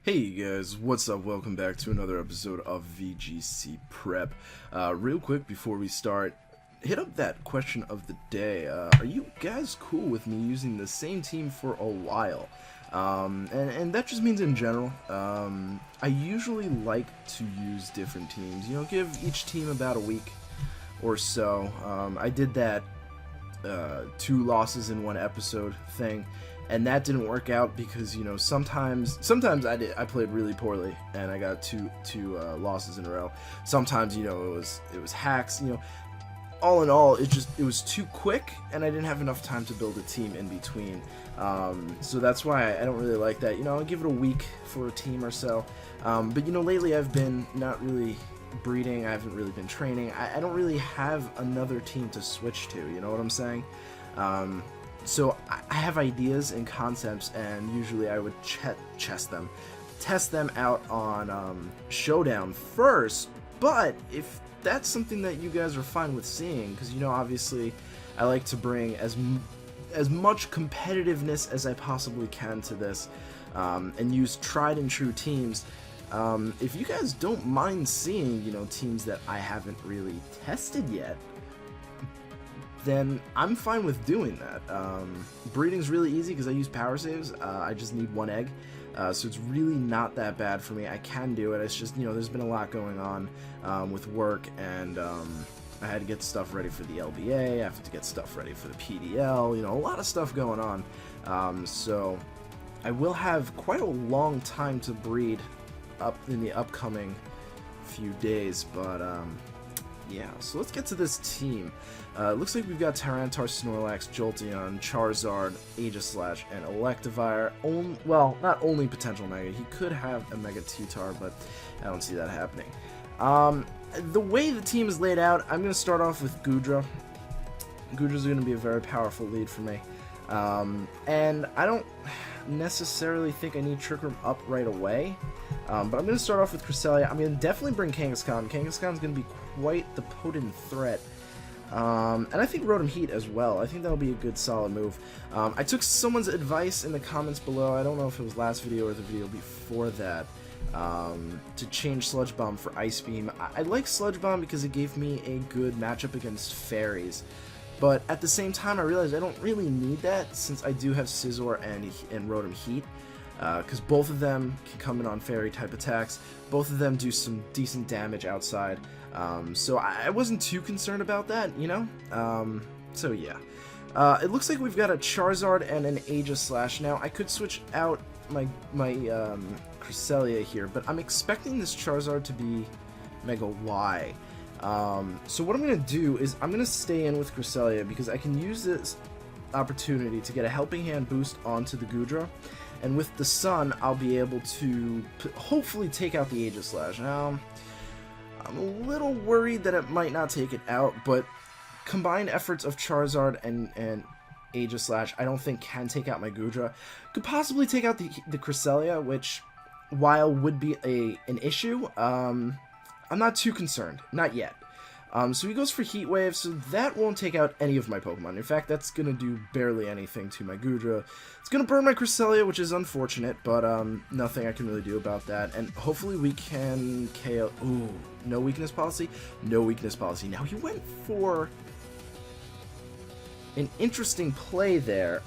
Hey guys, what's up? Welcome back to another episode of VGC Prep. Real quick before we start, hit up that question of the day. Are you guys cool with me using the same team for a while? And that just means in general. I usually like to use different teams, give each team about a week or so. I did that 2 losses in one episode thing. And that didn't work out because sometimes I played really poorly and I got two losses in a row. Sometimes it was hacks. All in all, it was too quick and I didn't have enough time to build a team in between. So that's why I don't really like that. I'll give it a week for a team or so. But lately I've been not really breeding. I haven't really been training. I don't really have another team to switch to. You know what I'm saying? So I have ideas and concepts, and usually I would test them out on Showdown first. But if that's something that you guys are fine with seeing, because obviously I like to bring as much competitiveness as I possibly can to this, and use tried and true teams. If you guys don't mind seeing teams that I haven't really tested yet, then I'm fine with doing that. Breeding's really easy because I use power saves. I just need 1 egg, so it's really not that bad for me. I can do it. It's just there's been a lot going on with work, and I had to get stuff ready for the LBA. I have to get stuff ready for the PDL. A lot of stuff going on. So I will have quite a long time to breed up in the upcoming few days, but yeah, so let's get to this team. Looks like we've got Tyranitar, Snorlax, Jolteon, Charizard, Aegislash, and Electivire. Well, not only potential Mega. He could have a Mega Tutar, but I don't see that happening. The way the team is laid out, I'm going to start off with Goodra. Goodra's going to be a very powerful lead for me. And I don't necessarily think I need Trick Room up right away. But I'm going to start off with Cresselia. I'm going to definitely bring Kangaskhan. Kangaskhan's going to be quite the potent threat. And I think Rotom Heat as well. I think that'll be a good solid move. I took someone's advice in the comments below. I don't know if it was last video or the video before that. To change Sludge Bomb for Ice Beam. I like Sludge Bomb because it gave me a good matchup against Fairies. But at the same time, I realized I don't really need that since I do have Scizor and Rotom Heat. Because both of them can come in on Fairy type attacks. Both of them do some decent damage outside. So I wasn't too concerned about that, so yeah. It looks like we've got a Charizard and an Aegislash. Now, I could switch out my Cresselia here, but I'm expecting this Charizard to be Mega Y. So what I'm going to do is I'm going to stay in with Cresselia because I can use this opportunity to get a Helping Hand boost onto the Goodra. And with the Sun, I'll be able to hopefully take out the Aegislash. Now, I'm a little worried that it might not take it out, but combined efforts of Charizard and Aegislash, I don't think can take out my Goodra. Could possibly take out the Cresselia, which, while would be an issue, I'm not too concerned. Not yet. So he goes for Heat Wave, so that won't take out any of my Pokemon. In fact, that's going to do barely anything to my Goodra. It's going to burn my Cresselia, which is unfortunate, but nothing I can really do about that. And hopefully we can KO... Ooh, no weakness policy? No weakness policy. Now, he went for an interesting play there.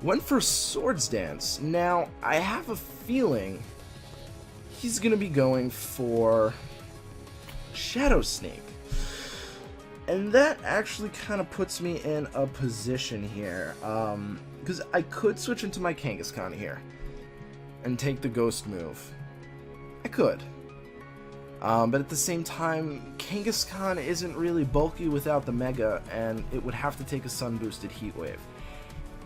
Went for Swords Dance. Now, I have a feeling he's going to be going for Shadow Sneak. And that actually kind of puts me in a position here. Because I could switch into my Kangaskhan here and take the Ghost move. I could. But at the same time, Kangaskhan isn't really bulky without the Mega, and it would have to take a Sun-boosted Heat Wave.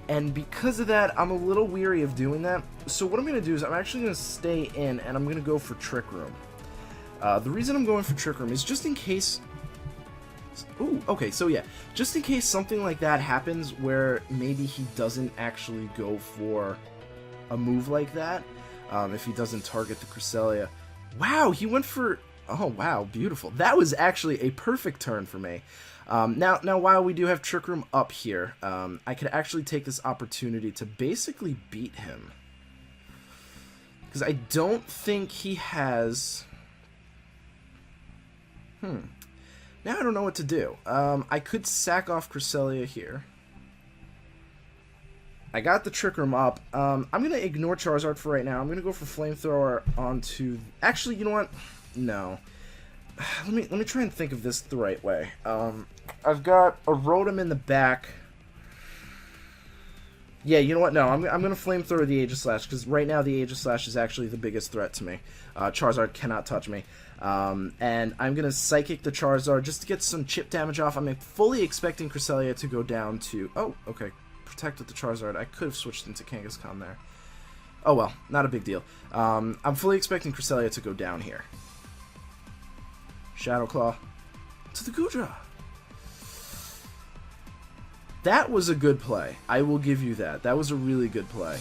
And because of that, I'm a little weary of doing that. So what I'm going to do is I'm actually going to stay in, and I'm going to go for Trick Room. The reason I'm going for Trick Room is just in case... Ooh, okay, so yeah. Just in case something like that happens where maybe he doesn't actually go for a move like that. If he doesn't target the Cresselia. Wow, he went for Oh, wow, beautiful. That was actually a perfect turn for me. Now, while we do have Trick Room up here, I could actually take this opportunity to basically beat him. Because I don't think he has... Now I don't know what to do. I could sack off Cresselia here. I got the Trick Room up. I'm going to ignore Charizard for right now. I'm going to go for Flamethrower onto... Actually, you know what? No. Let me try and think of this the right way. I've got a Rotom in the back. Yeah, you know what? No, I'm going to Flamethrower the Aegislash, because right now the Aegislash is actually the biggest threat to me. Charizard cannot touch me. And I'm going to Psychic the Charizard just to get some chip damage off. I'm fully expecting Cresselia to go down to... Oh, okay. Protect with the Charizard. I could have switched into Kangaskhan there. Oh well, not a big deal. I'm fully expecting Cresselia to go down here. Shadow Claw to the Goodra. That was a good play. I will give you that. That was a really good play.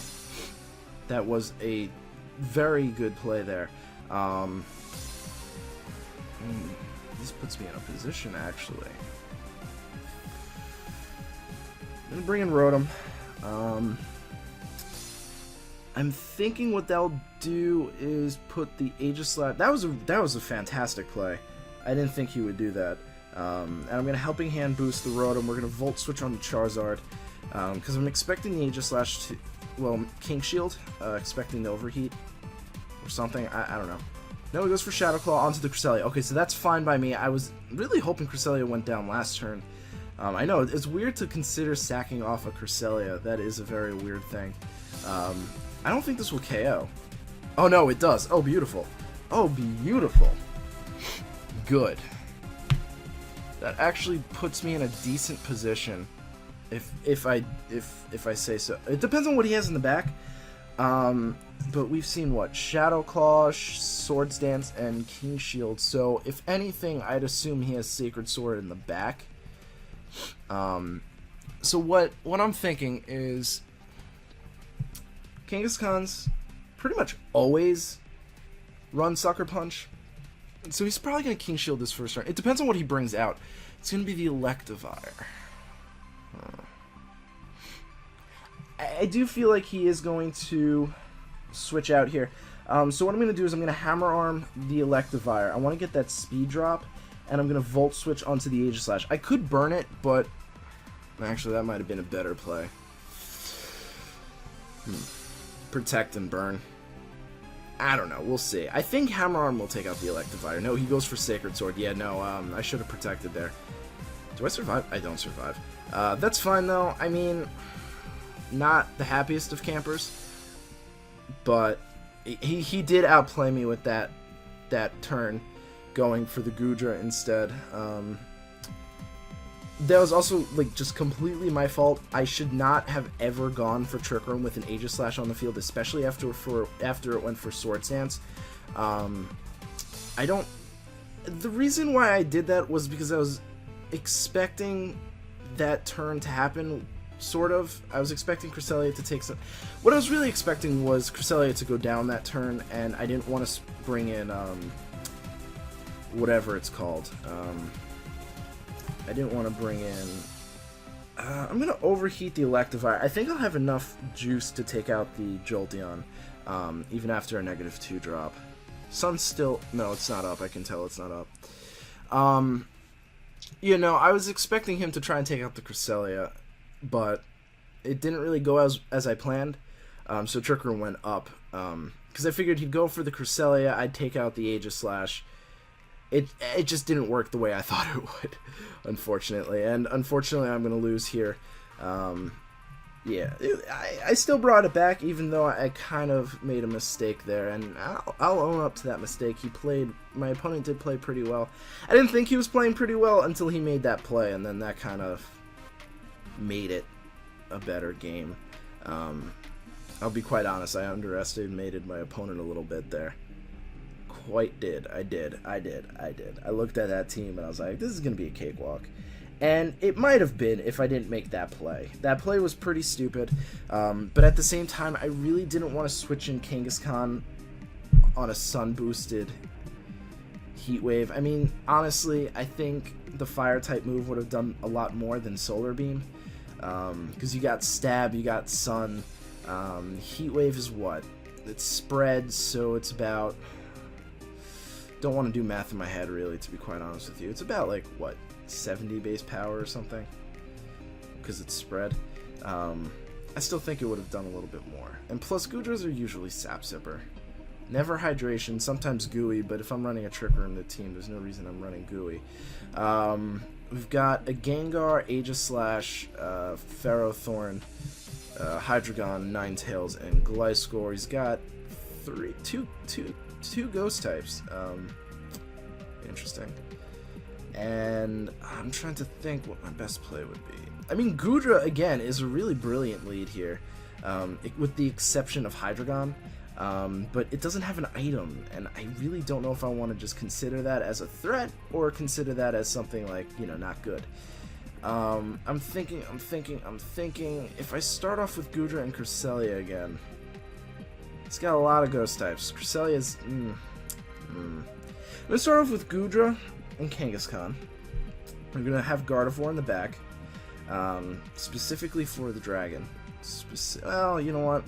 That was a very good play there. This puts me in a position, actually. I'm going to bring in Rotom. I'm thinking what they'll do is put the Aegislash... That was a fantastic play. I didn't think he would do that. And I'm going to Helping Hand boost the Rotom. We're going to Volt Switch on the Charizard. Because I'm expecting the Aegislash to... Well, King Shield. Expecting the Overheat. Or something. I don't know. No, he goes for Shadow Claw onto the Cresselia. Okay, so that's fine by me. I was really hoping Cresselia went down last turn. I know, it's weird to consider sacking off a Cresselia. That is a very weird thing. I don't think this will KO. Oh, no, it does. Oh, beautiful. Oh, beautiful. Good. That actually puts me in a decent position, if I say so. It depends on what he has in the back. But we've seen what? Shadow Claw, Swords Dance, and King Shield. So if anything, I'd assume he has Sacred Sword in the back. So what I'm thinking is Kangaskhan's pretty much always run Sucker Punch. So he's probably going to King Shield this first turn. It depends on what he brings out. It's going to be the Electivire. I do feel like he is going to switch out here. So what I'm going to do is I'm going to Hammer Arm the Electivire. I want to get that speed drop, and I'm going to Volt Switch onto the Aegislash. I could burn it, but actually that might have been a better play. Protect and burn. I don't know. We'll see. I think Hammer Arm will take out the Electivire. No, he goes for Sacred Sword. Yeah, no, I should have protected there. Do I survive? I don't survive. That's fine, though. I mean, not the happiest of campers, but he did outplay me with that turn, going for the Goodra instead. That was also, like, just completely my fault. I should not have ever gone for Trick Room with an Aegislash on the field, especially after it went for Swords Dance. The reason why I did that was because I was expecting that turn to happen, sort of. I was expecting Cresselia to take some... What I was really expecting was Cresselia to go down that turn, and I didn't want to bring in, whatever it's called. I didn't want to bring in... I'm going to overheat the Electivire. I think I'll have enough juice to take out the Jolteon, even after a -2 drop. Sun's still... No, it's not up. I can tell it's not up. You know, I was expecting him to try and take out the Cresselia, but it didn't really go as I planned, so Trick Room went up. Because I figured he'd go for the Cresselia, I'd take out the Aegislash. It just didn't work the way I thought it would, unfortunately. And unfortunately, I'm going to lose here. Yeah, I still brought it back, even though I kind of made a mistake there. And I'll own up to that mistake. My opponent did play pretty well. I didn't think he was playing pretty well until he made that play, and then that kind of made it a better game. I'll be quite honest, I underestimated my opponent a little bit there. Quite did. I did. I looked at that team and I was like, this is going to be a cakewalk. And it might have been if I didn't make that play. That play was pretty stupid, but at the same time, I really didn't want to switch in Kangaskhan on a Sun boosted Heat Wave. I mean, honestly, I think the fire type move would have done a lot more than Solar Beam. Because you got Stab, you got Sun. Heat Wave is what? It's spread, so it's about... Don't want to do math in my head, really, to be quite honest with you. It's about, like, what, 70 base power or something? Because it's spread. I still think it would have done a little bit more. And plus, Goodras are usually Sap Sipper. Never Hydration, sometimes Gooey, but if I'm running a Trick Room, the team, there's no reason I'm running Gooey. We've got a Gengar, Aegislash, Ferrothorn, Hydreigon, Ninetales, and Gliscor. He's got two Ghost types. Interesting. And I'm trying to think what my best play would be. I mean, Goodra, again, is a really brilliant lead here, with the exception of Hydreigon. But it doesn't have an item, and I really don't know if I want to just consider that as a threat or consider that as something like, you know, not good. I'm thinking, if I start off with Goodra and Cresselia again, it's got a lot of ghost types. Cresselia's, I'm gonna start off with Goodra and Kangaskhan. We're gonna have Gardevoir in the back, specifically for the dragon. Well, you know what?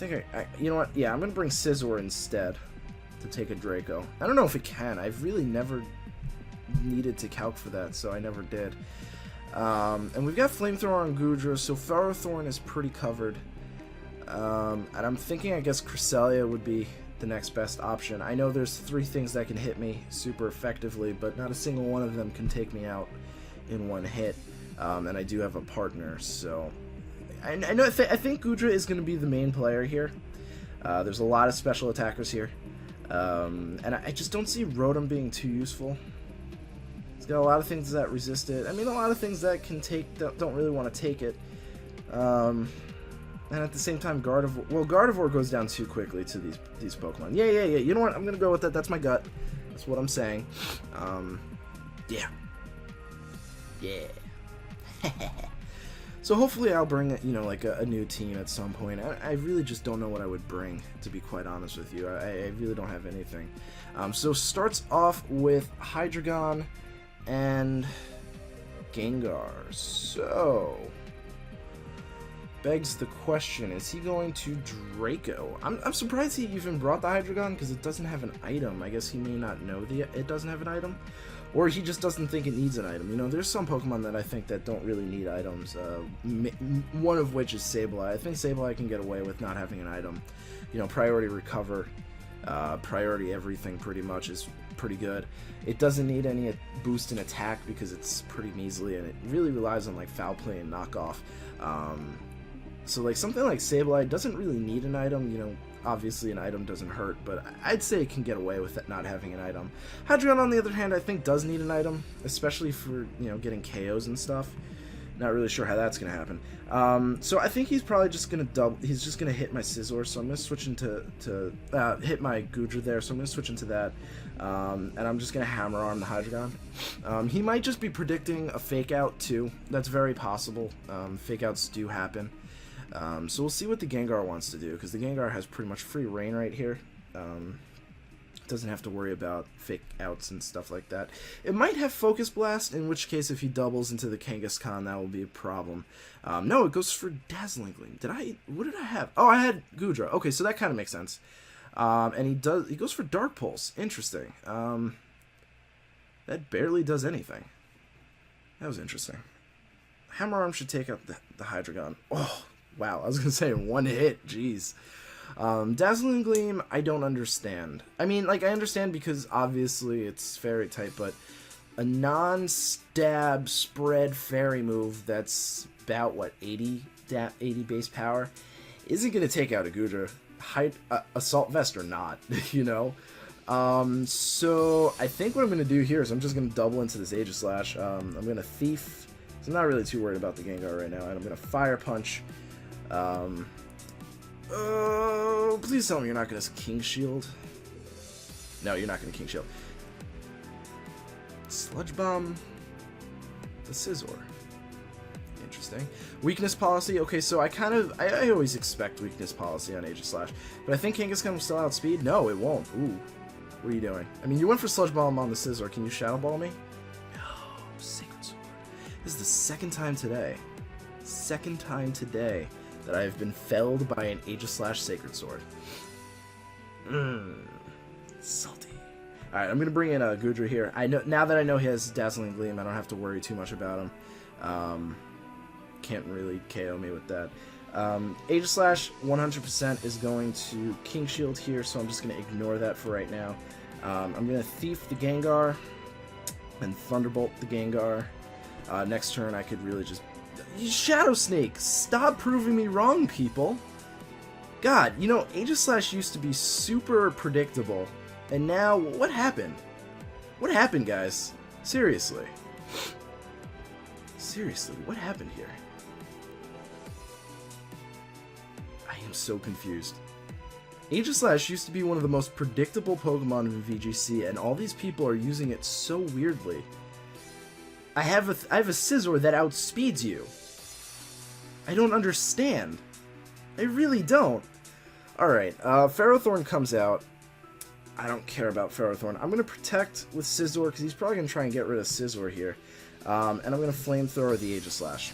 You know what? Yeah, I'm gonna bring Scizor instead to take a Draco. I don't know if it can. I've really never needed to calc for that, so I never did. And we've got Flamethrower on Goodra, so Ferrothorn is pretty covered. And I'm thinking, I guess Cresselia would be the next best option. I know there's 3 things that can hit me super effectively, but not a single one of them can take me out in one hit. And I do have a partner, so I think Goodra is going to be the main player here. There's a lot of special attackers here, and I just don't see Rotom being too useful. It's got a lot of things that resist it. I mean, a lot of things that can take, don't really want to take it. And at the same time, Gardevoir. Well, Gardevoir goes down too quickly to these Pokemon. Yeah. You know what? I'm gonna go with that. That's my gut. That's what I'm saying. Yeah. So hopefully I'll bring, you know, like a new team at some point. I really just don't know what I would bring, to be quite honest with you. I really don't have anything. So starts off with Hydreigon and Gengar. So begs the question, is he going to Draco? I'm surprised he even brought the Hydreigon, because it doesn't have an item. I guess he may not know it doesn't have an item. Or he just doesn't think it needs an item. You know, there's some Pokemon that I think that don't really need items. One of which is Sableye. I think Sableye can get away with not having an item. You know, priority recover, priority everything pretty much is pretty good. It doesn't need any boost in attack because it's pretty measly, and it really relies on like foul play and knockoff. So like something like Sableye doesn't really need an item. You know, obviously an item doesn't hurt, but I'd say it can get away with it not having an item. Hydreigon, on the other hand, I think does need an item, especially for, you know, getting KOs and stuff. Not really sure how that's gonna happen. So I think he's probably just gonna he's just gonna hit my Scizor, so I'm gonna switch into hit my Goodra there, so I'm gonna switch into that, and I'm just gonna Hammer Arm the Hydreigon. He might just be predicting a Fake Out too. That's very possible. Fake Outs do happen. So we'll see what the Gengar wants to do, because the Gengar has pretty much free reign right here. Doesn't have to worry about fake outs and stuff like that. It might have Focus Blast, in which case if he doubles into the Kangaskhan, that will be a problem. No, it goes for Dazzling Gleam. What did I have? Oh, I had Goodra. Okay, so that kind of makes sense. And he goes for Dark Pulse. Interesting. That barely does anything. That was interesting. Hammer Arm should take out the Hydreigon. Oh, wow, I was going to say in one hit, jeez. Dazzling Gleam, I don't understand. I mean, like, I understand because obviously it's Fairy type, but a non-stab spread Fairy move that's about, what, 80 base power isn't going to take out a Goodra. Assault Vest or not, you know? So I think what I'm going to do here is I'm just going to double into this Aegislash. I'm going to Thief. So I'm not really too worried about the Gengar right now, and I'm going to Fire Punch. Please tell me you're not going to King Shield. No, you're not going to King Shield. Sludge Bomb the Scizor. Interesting. Weakness Policy. Okay, so I always expect Weakness Policy on Aegislash, but I think Kangaskhan will still outspeed. No, it won't. Ooh. What are you doing? I mean, you went for Sludge Bomb on the Scizor. Can you Shadow Ball me? No, Sacred Sword. This is the second time today. Second time today that I have been felled by an Aegislash Sacred Sword. Salty. Alright, I'm going to bring in Goodra here. I know now that I know he has Dazzling Gleam, I don't have to worry too much about him. Can't really KO me with that. Aegislash 100% is going to King Shield here, so I'm just going to ignore that for right now. I'm going to Thief the Gengar and Thunderbolt the Gengar. Next turn I could really just... Shadow Snake! Stop proving me wrong, people! God, you know, Aegislash used to be super predictable, and now, what happened? What happened, guys? Seriously. Seriously, what happened here? I am so confused. Aegislash used to be one of the most predictable Pokemon in VGC, and all these people are using it so weirdly. I have a Scizor that outspeeds you. I don't understand. I really don't. Alright, Ferrothorn comes out. I don't care about Ferrothorn. I'm going to protect with Scizor, because he's probably going to try and get rid of Scizor here. And I'm going to Flamethrower the Aegislash.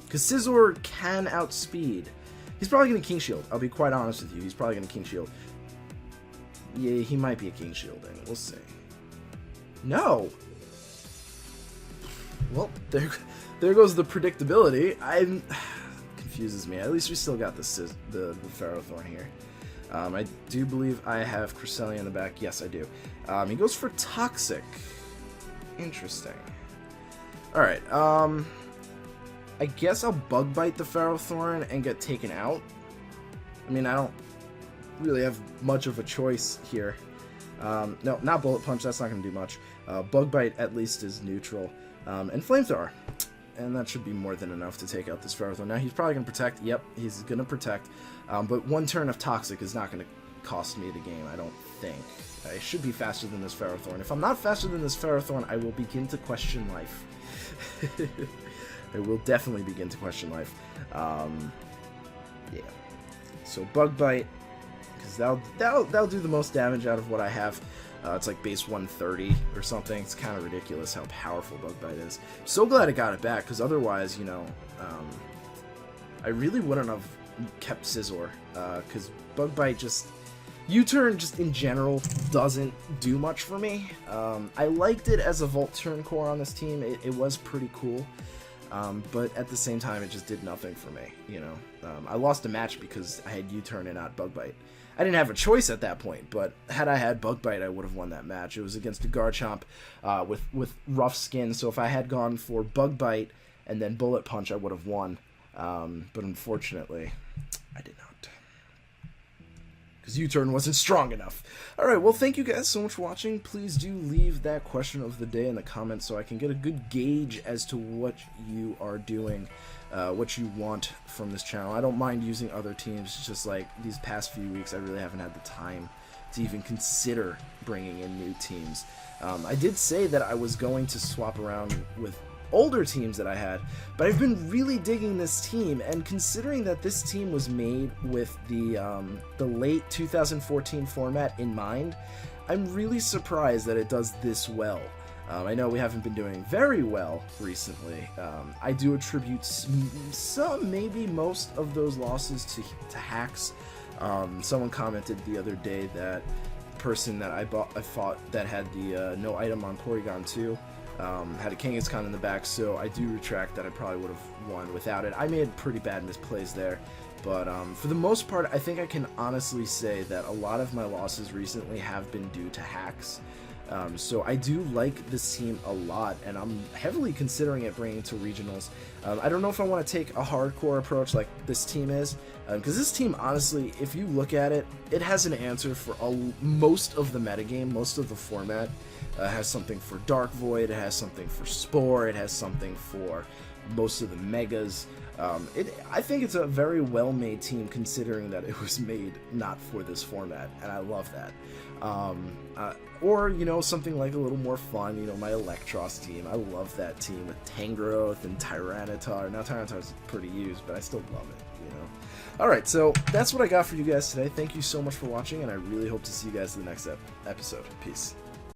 Because Scizor can outspeed. He's probably going to King Shield. I'll be quite honest with you. He's probably going to King Shield. Yeah, he might be a King Shielding. We'll see. No! Well, there goes the predictability. Confuses me. At least we still got the Ferrothorn here. I do believe I have Cresselia in the back. Yes, I do. He goes for Toxic. Interesting. Alright, I guess I'll Bug Bite the Ferrothorn and get taken out. I mean, I don't really have much of a choice here. No, not Bullet Punch. That's not going to do much. Bug Bite at least is neutral. And Flamethrower. And that should be more than enough to take out this Ferrothorn. Now, he's probably going to protect. Yep, he's going to protect. But one turn of Toxic is not going to cost me the game, I don't think. I should be faster than this Ferrothorn. If I'm not faster than this Ferrothorn, I will begin to question life. I will definitely begin to question life. Yeah. So, Bug Bite, because that'll do the most damage out of what I have. It's like base 130 or something. It's kind of ridiculous how powerful Bug Bite is. So glad I got it back, because otherwise, you know, I really wouldn't have kept Scizor, because Bug Bite just... U-Turn just in general doesn't do much for me. I liked it as a Volt Turn core on this team. It was pretty cool. But at the same time, it just did nothing for me, you know. I lost a match because I had U-Turn and not Bug Bite. I didn't have a choice at that point, but had I had Bug Bite, I would have won that match. It was against a Garchomp with rough skin, so if I had gone for Bug Bite and then Bullet Punch, I would have won. But unfortunately, I did not. Because U-Turn wasn't strong enough. Alright, well, thank you guys so much for watching. Please do leave that question of the day in the comments so I can get a good gauge as to what you are doing, what you want from this channel. I don't mind using other teams, it's just like these past few weeks I really haven't had the time to even consider bringing in new teams. I did say that I was going to swap around with older teams that I had, but I've been really digging this team, and considering that this team was made with the late 2014 format in mind, I'm really surprised that it does this well. I know we haven't been doing very well recently. I do attribute some, maybe most of those losses to hacks. Someone commented the other day that the person that I fought that had the no item on Porygon 2 had a Kangaskhan in the back, so I do retract that I probably would have won without it. I made pretty bad misplays there, but for the most part, I think I can honestly say that a lot of my losses recently have been due to hacks. So I do like this team a lot, and I'm heavily considering it bringing to regionals. I don't know if I want to take a hardcore approach like this team is, because this team, honestly, if you look at it, it has an answer for most of the metagame, most of the format. It has something for Dark Void, it has something for Spore, it has something for most of the Megas. I think it's a very well-made team considering that it was made not for this format, and I love that. Or, you know, something like a little more fun, you know, my Electros team. I love that team with Tangrowth and Tyranitar. Now, Tyranitar's pretty used, but I still love it, you know. Alright, so that's what I got for you guys today. Thank you so much for watching, and I really hope to see you guys in the next episode. Peace.